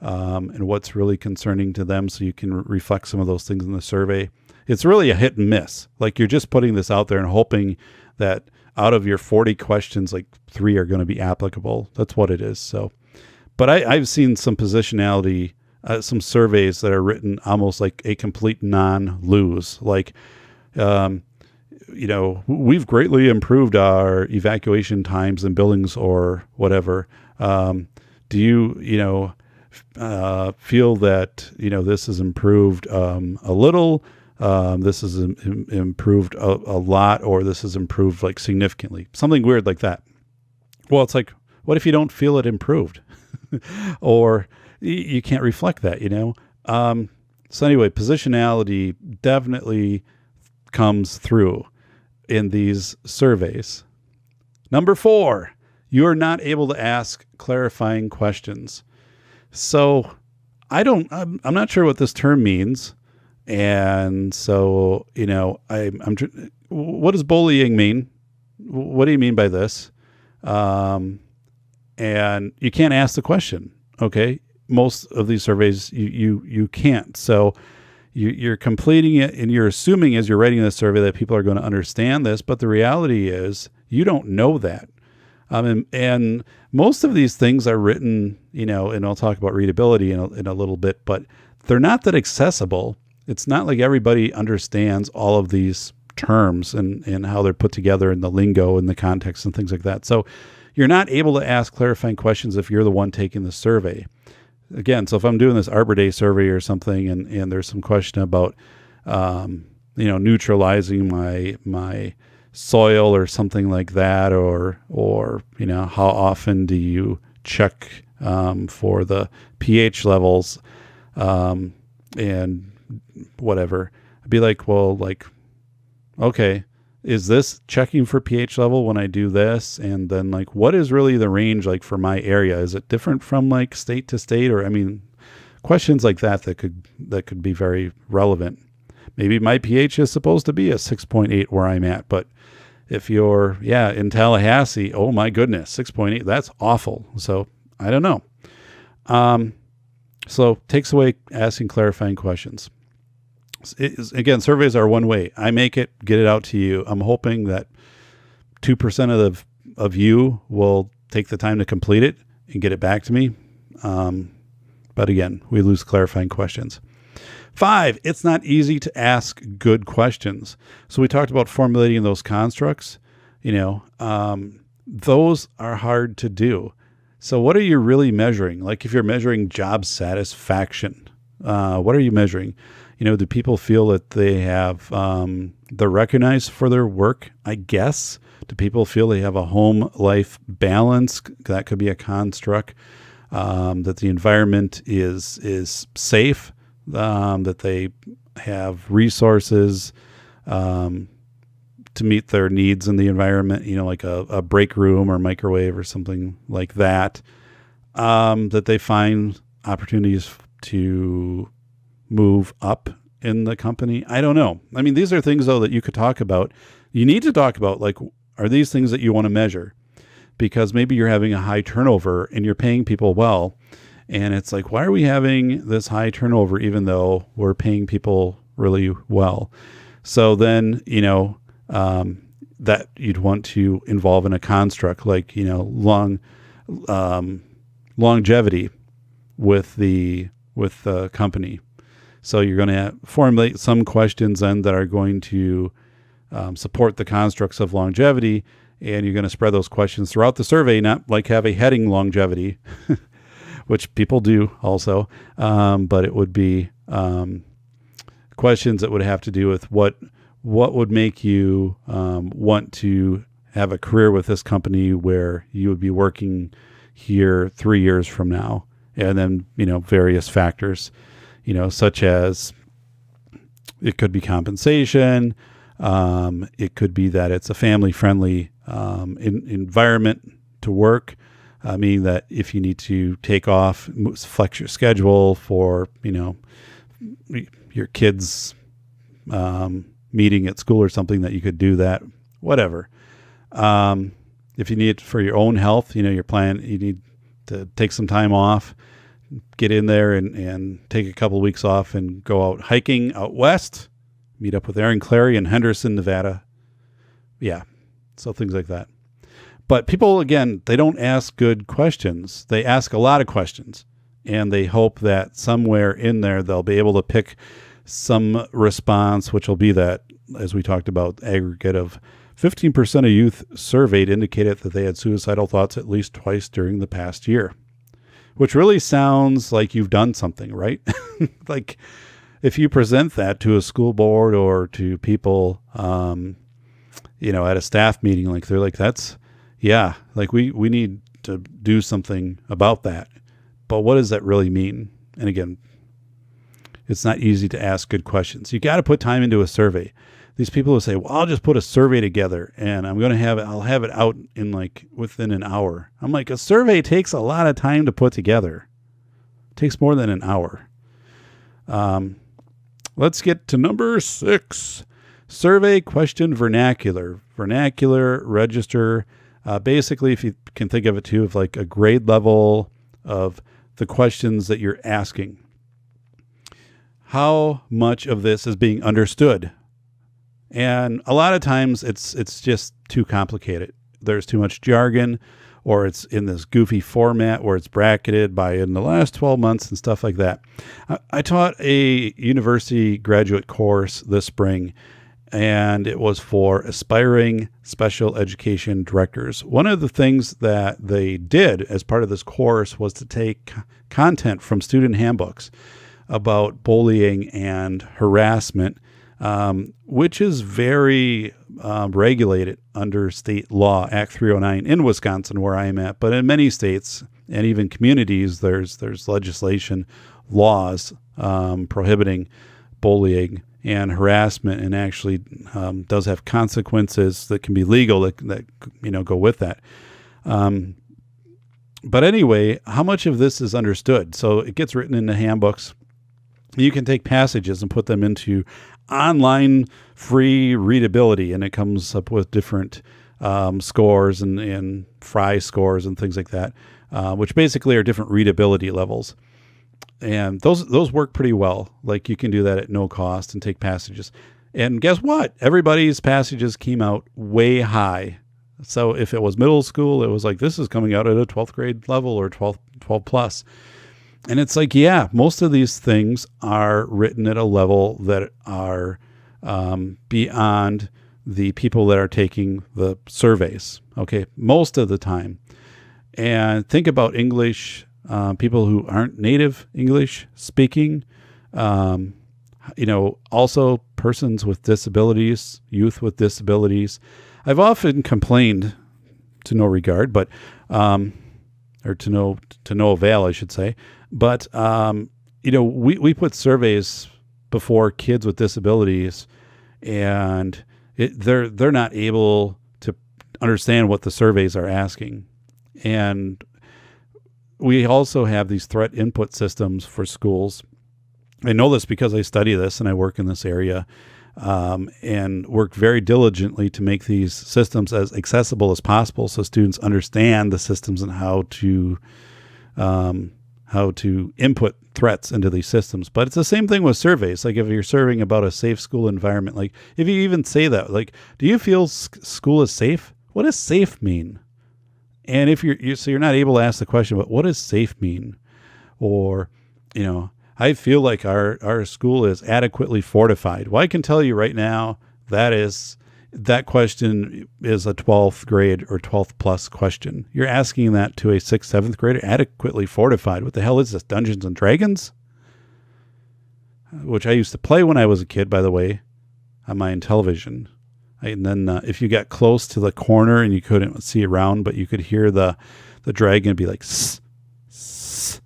and what's really concerning to them, so you can reflect some of those things in the survey. It's really a hit and miss. Like you're just putting this out there and hoping that out of your 40 questions, like 3 are going to be applicable. That's what it is. So, but I've seen some positionality, some surveys that are written almost like a complete non-lose. Like, we've greatly improved our evacuation times in buildings or whatever. Do you, feel that, this has improved a little, this has improved a lot, or this has improved like significantly, something weird like that. Well, it's like, what if you don't feel it improved? Or you can't reflect that, So anyway, positionality definitely comes through in these surveys. Number 4, you are not able to ask clarifying questions. So I'm not sure what this term means. And so, what does bullying mean? What do you mean by this? And you can't ask the question. Okay. Most of these surveys, you can't. So you're completing it and you're assuming as you're writing the survey that people are going to understand this, but the reality is you don't know that. And most of these things are written, and I'll talk about readability in a little bit, but they're not that accessible. It's not like everybody understands all of these terms and how they're put together in the lingo and the context and things like that. So you're not able to ask clarifying questions if you're the one taking the survey. Again, so if I'm doing this Arbor Day survey or something and there's some question about, neutralizing my soil or something like that, or how often do you check for the pH levels and whatever, I'd be like, well, okay, is this checking for pH level when I do this? And then what is really the range for my area? Is it different from state to state? Or, questions like that could be very relevant. Maybe my pH is supposed to be a 6.8 where I'm at, but if you're, in Tallahassee, oh my goodness, 6.8, that's awful. So I don't know. So takes away asking clarifying questions. Again, surveys are one way. I make it, get it out to you. I'm hoping that 2% of you will take the time to complete it and get it back to me. But again, we lose clarifying questions. 5, it's not easy to ask good questions. So we talked about formulating those constructs. Those are hard to do. So what are you really measuring? If you're measuring job satisfaction, what are you measuring? Do people feel that they have, they're recognized for their work, I guess? Do people feel they have a home-life balance? That could be a construct. That the environment is safe, that they have resources to meet their needs in the environment, like a break room or microwave or something like that, that they find opportunities to move up in the company. I don't know. These are things, though, that you could talk about. You need to talk about, are these things that you want to measure? Because maybe you're having a high turnover and you're paying people well. And it's why are we having this high turnover even though we're paying people really well? So then, that you'd want to involve in a construct longevity with the company. So you're going to formulate some questions then that are going to support the constructs of longevity, and you're going to spread those questions throughout the survey, not have a heading longevity, which people do also, but it would be questions that would have to do with what would make you want to have a career with this company where you would be working here 3 years from now, and then various factors. Such as it could be compensation. It could be that it's a family-friendly environment to work, meaning that if you need to take off, flex your schedule for, your kids' meeting at school or something, that you could do that, whatever. If you need it for your own health, your plan, you need to take some time off, get in there and take a couple of weeks off and go out hiking out west, meet up with Aaron Clary in Henderson, Nevada. Yeah. So things like that. But people, again, they don't ask good questions. They ask a lot of questions, and they hope that somewhere in there they'll be able to pick some response, which will be that as we talked about, aggregate of 15% of youth surveyed indicated that they had suicidal thoughts at least twice during the past year, which really sounds like you've done something, right? Like if you present that to a school board or to people, at a staff meeting, like they're like, we need to do something about that. But what does that really mean? And again, it's not easy to ask good questions. You got to put time into a survey. These people will say, well, I'll just put a survey together and I'll have it out in within an hour. I'm like, a survey takes a lot of time to put together. It takes more than an hour. Let's get to number 6. Survey question vernacular. Vernacular register. Basically, if you can think of it too, of like a grade level of the questions that you're asking. How much of this is being understood? And a lot of times it's just too complicated. There's too much jargon, or it's in this goofy format where it's bracketed by in the last 12 months and stuff like that. I taught a university graduate course this spring, and it was for aspiring special education directors. One of the things that they did as part of this course was to take content from student handbooks about bullying and harassment, which is very regulated under state law, Act 309 in Wisconsin, where I am at. But in many states and even communities, there's legislation, laws prohibiting bullying and harassment, and actually does have consequences that can be legal that go with that. But anyway, how much of this is understood? So it gets written into handbooks. You can take passages and put them into online free readability, and it comes up with different scores and Fry scores and things like that, which basically are different readability levels. And those work pretty well. Like you can do that at no cost and take passages. And guess what? Everybody's passages came out way high. So if it was middle school, it was like, this is coming out at a 12th grade level or 12 plus. And it's like, yeah, most of these things are written at a level that are beyond the people that are taking the surveys. Okay, most of the time. And think about English, people who aren't native English speaking, also persons with disabilities, youth with disabilities. I've often complained, to no regard, but or to no avail, I should say. But we put surveys before kids with disabilities, and they're not able to understand what the surveys are asking. And we also have these threat input systems for schools. I know this because I study this and I work in this area, and work very diligently to make these systems as accessible as possible so students understand the systems and how to input threats into these systems. But it's the same thing with surveys. Like if you're surveying about a safe school environment, like if you even say that, like, do you feel school is safe? What does safe mean? And if you're not able to ask the question, but what does safe mean? Or, I feel like our school is adequately fortified. Well, I can tell you right now that question is a 12th grade or 12th plus question. You're asking that to a 6th, 7th grader, adequately fortified. What the hell is this, Dungeons and Dragons? Which I used to play when I was a kid, by the way, on my television. And then if you got close to the corner and you couldn't see around, but you could hear the dragon be like, sss, sss,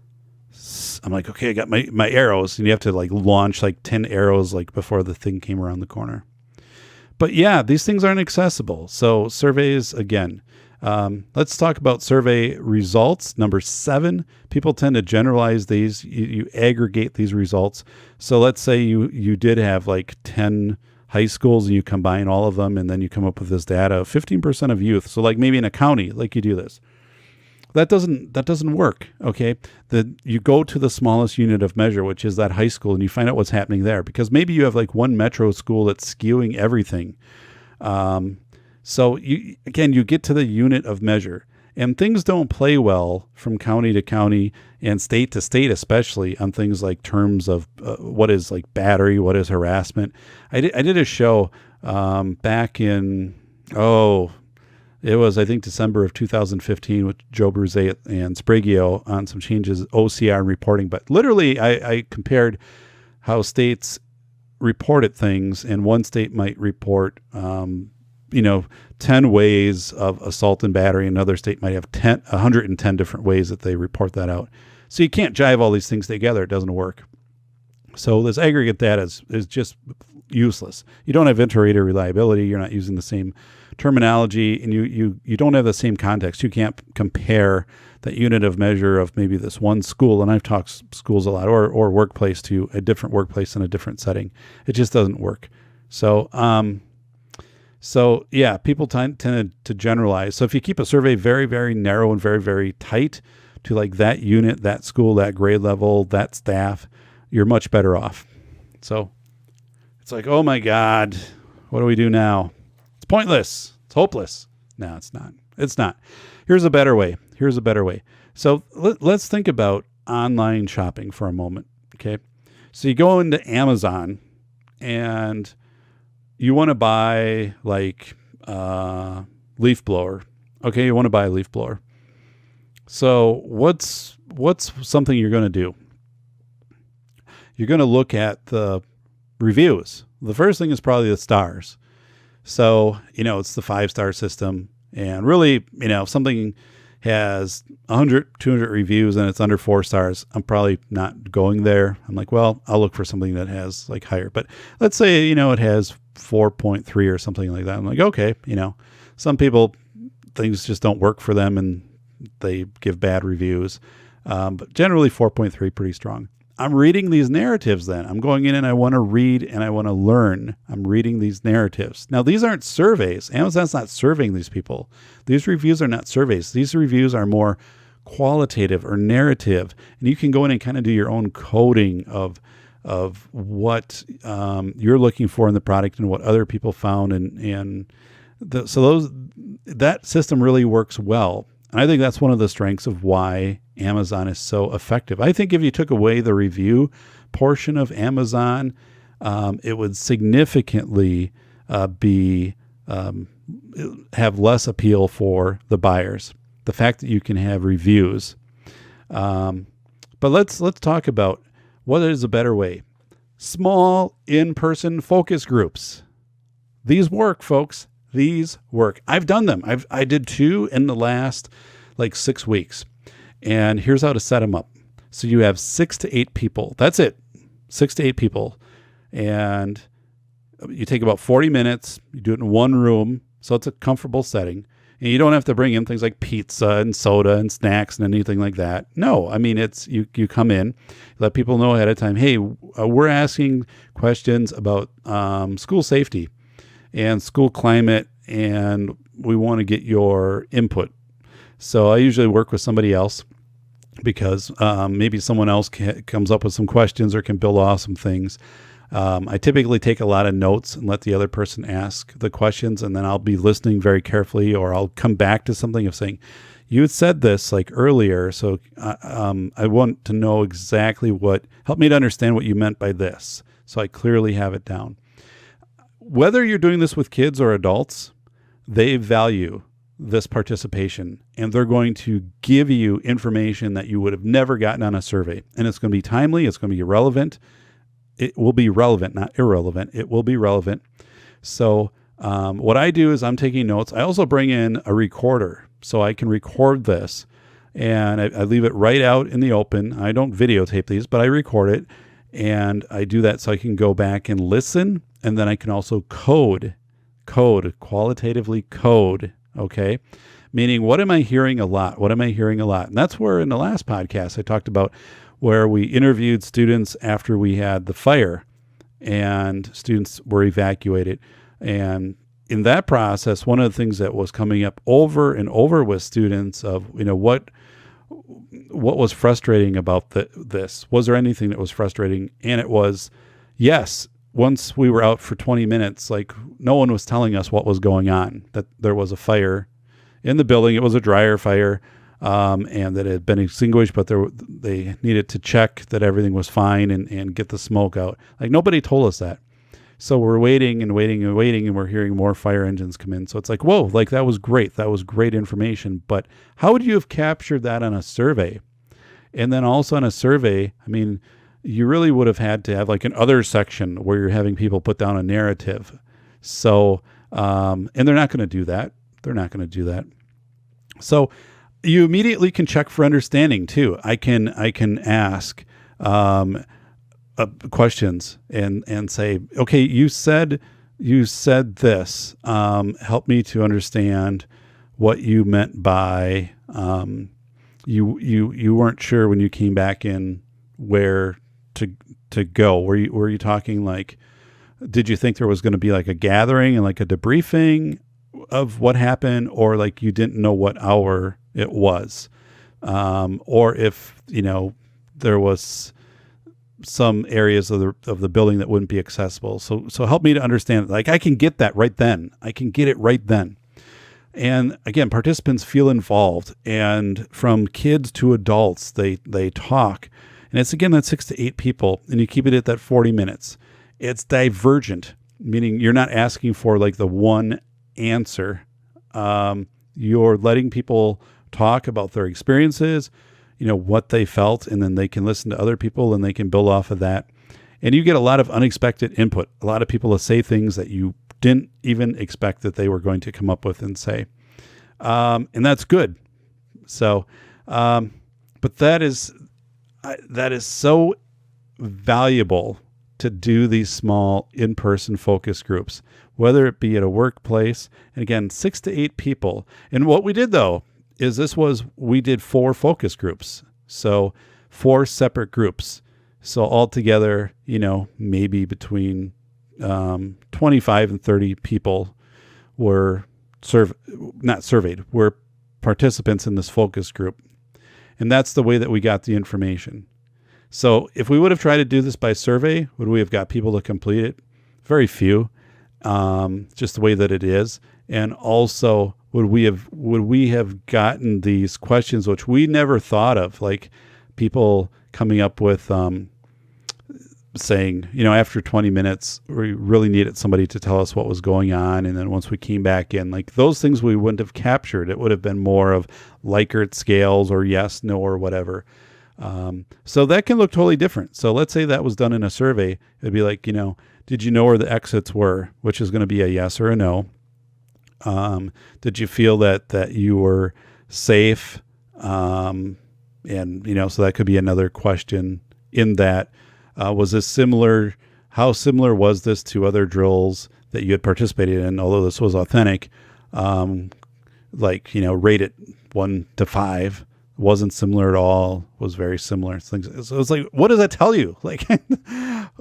sss. I'm like, okay, I got my arrows. And you have to launch 10 arrows before the thing came around the corner. But yeah, these things aren't accessible. So surveys, again, let's talk about survey results. Number 7, people tend to generalize these. You aggregate these results. So let's say you did have 10 high schools and you combine all of them, and then you come up with this data of 15% of youth. So maybe in a county, you do this. That doesn't work. Okay. You go to the smallest unit of measure, which is that high school, and you find out what's happening there, because maybe you have one metro school that's skewing everything. So you get to the unit of measure, and things don't play well from county to county and state to state, especially on things like terms of what is battery, what is harassment. I did a show back in, it was, I think, December of 2015 with Joe Bruce and Spraguio on some changes, OCR and reporting. But literally, I compared how states reported things, and one state might report, 10 ways of assault and battery. Another state might have 110 different ways that they report that out. So you can't jive all these things together. It doesn't work. So this aggregate data is just useless. You don't have inter-rater reliability. You're not using the same terminology, and you don't have the same context. You can't compare that unit of measure of maybe this one school, and I've talked schools a lot, or workplace, to a different workplace in a different setting. It just doesn't work. So yeah, people tend to generalize. So if you keep a survey very, very narrow and very, very tight to like that unit, that school, that grade level, that staff, you're much better off. So it's like, oh my God, what do we do now? It's pointless. It's hopeless. No, it's not. It's not. Here's a better way. So let's think about online shopping for a moment. Okay. So you go into Amazon and you want to buy like leaf blower. Okay. You want to buy a leaf blower. So what's something you're going to do? You're going to look at the reviews. The first thing is probably the stars. So, it's the 5-star system. And really, if something has 100, 200 reviews and it's under 4 stars, I'm probably not going there. I'm like, well, I'll look for something that has like higher. But let's say, it has 4.3 or something like that. I'm like, okay, some people, things just don't work for them and they give bad reviews. But generally 4.3, pretty strong. I'm reading these narratives then. I'm going in and I want to read and I want to learn. I'm reading these narratives. Now, these aren't surveys. Amazon's not surveying these people. These reviews are not surveys. These reviews are more qualitative or narrative. And you can go in and kind of do your own coding of what you're looking for in the product and what other people found. So that system really works well. And I think that's one of the strengths of why Amazon is so effective. I think if you took away the review portion of Amazon, it would significantly have less appeal for the buyers. The fact that you can have reviews. But let's talk about what is a better way. Small in-person focus groups. These work, folks. These work. I've done them. I did 2 in the last 6 weeks. And here's how to set them up. So you have 6 to 8 people. That's it. 6 to 8 people. And you take about 40 minutes. You do it in one room. So it's a comfortable setting. And you don't have to bring in things like pizza and soda and snacks and anything like that. No, I mean, it's you come in, let people know ahead of time, hey, we're asking questions about school safety and school climate, and we want to get your input. So I usually work with somebody else because maybe someone else comes up with some questions or can build off some things. I typically take a lot of notes and let the other person ask the questions, and then I'll be listening very carefully, or I'll come back to something of saying, you had said this earlier, so I want to know exactly help me to understand what you meant by this. So I clearly have it down. Whether you're doing this with kids or adults, they value this participation, and they're going to give you information that you would have never gotten on a survey. And it's going to be timely. It's going to be relevant. It will be relevant, not irrelevant. It will be relevant. So what I do is I'm taking notes. I also bring in a recorder so I can record this, and I leave it right out in the open. I don't videotape these, but I record it, and I do that so I can go back and listen. And then I can also qualitatively code, okay? Meaning, what am I hearing a lot? And that's where in the last podcast I talked about where we interviewed students after we had the fire and students were evacuated. And in that process, one of the things that was coming up over and over with students of, what was frustrating about this? Was there anything that was frustrating? And it was, yes, once we were out for 20 minutes, no one was telling us what was going on, that there was a fire in the building. It was a dryer fire, and that it had been extinguished, but they needed to check that everything was fine and get the smoke out. Nobody told us that. So we're waiting and waiting and waiting, and we're hearing more fire engines come in. So it's like, whoa, like that was great. That was great information. But how would you have captured that on a survey? And then also on a survey, I mean, you really would have had to have like an other section where you're having people put down a narrative. So, and they're not going to do that. They're not going to do that. So you immediately can check for understanding too. I can ask questions and say, okay, you said this. Help me to understand what you meant by you weren't sure when you came back in where to go. Were you talking like, did you think there was going to be like a gathering and like a debriefing of what happened, or like you didn't know what hour it was, or if there was some areas of the building that wouldn't be accessible. So help me to understand. Like I can get that right then. I can get it right then. And again, participants feel involved, and from kids to adults, they talk. And it's again that 6 to 8 people, and you keep it at that 40 minutes. It's divergent, meaning you're not asking for like the one answer. You're letting people talk about their experiences, what they felt, and then they can listen to other people and they can build off of that. And you get a lot of unexpected input. A lot of people will say things that you didn't even expect that they were going to come up with and say. And that's good. So, but that is so valuable to do these small in-person focus groups, whether it be at a workplace. And again, 6 to 8 people. And what we did though, is we did 4 focus groups. So 4 separate groups. So altogether, maybe between 25 and 30 people were were participants in this focus group. And that's the way that we got the information. So if we would have tried to do this by survey, would we have got people to complete it? Very few, just the way that it is. And also, would we have gotten these questions, which we never thought of, like people coming up with saying, after 20 minutes, we really needed somebody to tell us what was going on. And then once we came back in, like those things we wouldn't have captured. It would have been more of Likert scales or yes, no, or whatever. So that can look totally different. So let's say that was done in a survey. It'd be like, did you know where the exits were, which is going to be a yes or a no. Did you feel that you were safe? And, so that could be another question in that. Was this similar? How similar was this to other drills that you had participated in? Although this was authentic, rate it 1 to 5. Wasn't similar at all. Was very similar things. So it's like, what does that tell you? Like,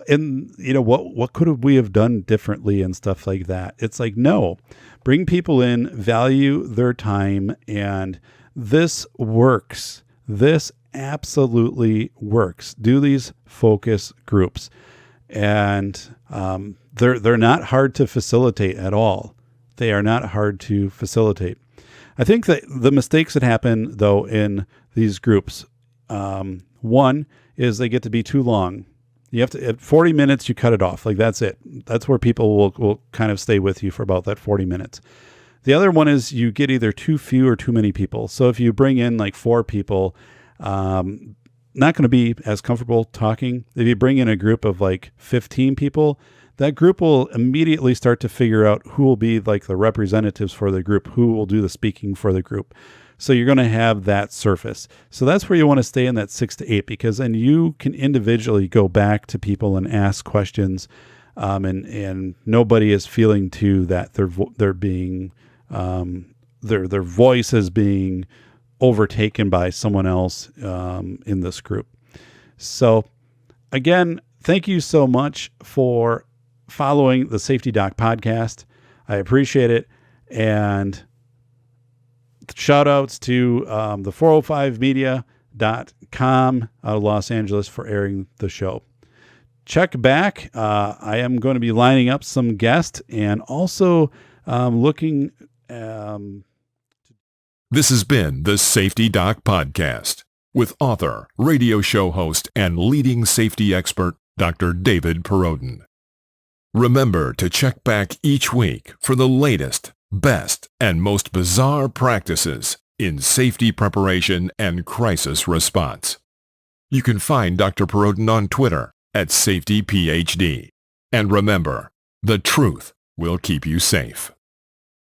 and what could we have done differently and stuff like that? It's like, no, bring people in, value their time, and this works. This absolutely works. Do these focus groups, and they're not hard to facilitate at all. They are not hard to facilitate. I think that the mistakes that happen though in these groups, one is they get to be too long. You have to, at 40 minutes, you cut it off. Like that's it. That's where people will kind of stay with you for about that 40 minutes. The other one is you get either too few or too many people. So if you bring in like 4 people, not going to be as comfortable talking. If you bring in a group of like 15 people, that group will immediately start to figure out who will be like the representatives for the group, who will do the speaking for the group. So you're going to have that surface. So that's where you want to stay in that 6 to 8, because then you can individually go back to people and ask questions, and nobody is feeling too that they're being their voice is being overtaken by someone else in this group. So again, thank you so much for following the Safety Doc podcast. I appreciate it. And shout outs to the 405media.com out of Los Angeles for airing the show. Check back. I am going to be lining up some guests and also looking. This has been the Safety Doc Podcast with author, radio show host, and leading safety expert, Dr. David Perrodin. Remember to check back each week for the latest, best, and most bizarre practices in safety preparation and crisis response. You can find Dr. Perrodin on Twitter at SafetyPhD. And remember, the truth will keep you safe.